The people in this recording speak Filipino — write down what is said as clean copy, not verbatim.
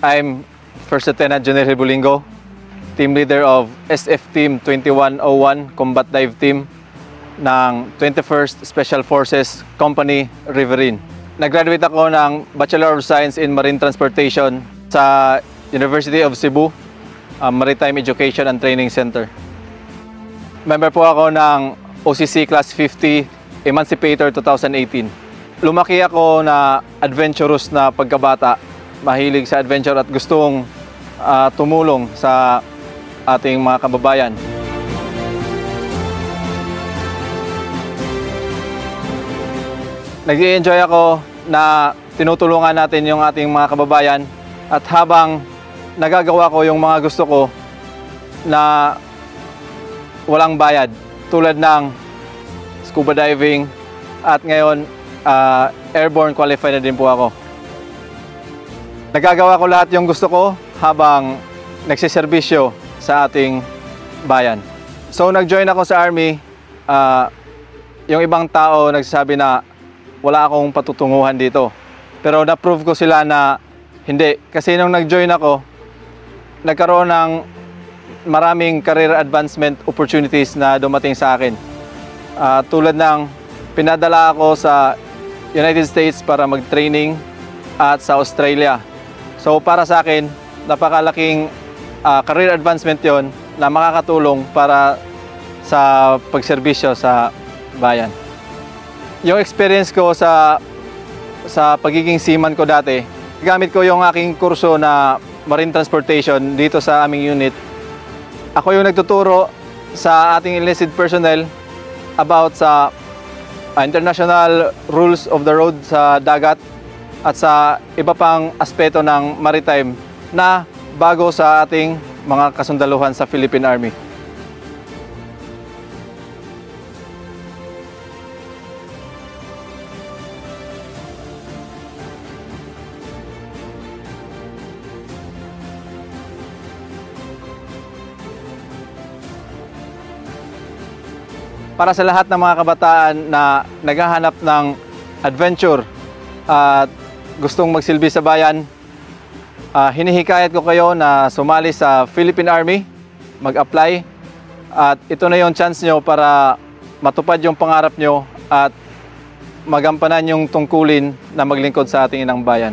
I'm First Lieutenant Junior Hibulingo, Team Leader of SF Team 2101 Combat Dive Team ng 21st Special Forces Company Riverine. Nag-graduate ako ng Bachelor of Science in Marine Transportation sa University of Cebu, Maritime Education and Training Center. Member po ako ng OCC Class 50 Emancipator 2018. Lumaki ako na adventurous na pagkabata, mahilig sa adventure at gustong tumulong sa ating mga kababayan. Nag-i-enjoy ako na tinutulungan natin yung ating mga kababayan at habang nagagawa ko yung mga gusto ko na walang bayad tulad ng scuba diving at ngayon airborne qualified na din po ako. Nagagawa ko lahat yung gusto ko habang nagsiservisyo sa ating bayan. So nag-join ako sa Army, yung ibang tao nagsasabi na wala akong patutunguhan dito. Pero na-prove ko sila na hindi. Kasi nung nag-join ako, nagkaroon ng maraming career advancement opportunities na dumating sa akin. Tulad ng pinadala ako sa United States para mag-training at sa Australia. So para sa akin, napakalaking career advancement yon na makakatulong para sa pagserbisyo sa bayan. Yung experience ko sa pagiging seaman ko dati, gamit ko yung aking kurso na Marine Transportation dito sa aming unit. Ako yung nagtuturo sa ating enlisted personnel about sa international rules of the road sa dagat at sa iba pang aspeto ng maritime na bago sa ating mga kasundaluhan sa Philippine Army. Para sa lahat ng mga kabataan na naghahanap ng adventure at gustong magsilbi sa bayan, hinihikayat ko kayo na sumali sa Philippine Army, mag-apply, at ito na yung chance nyo para matupad yung pangarap nyo at magampanan yung tungkulin na maglingkod sa ating inang bayan.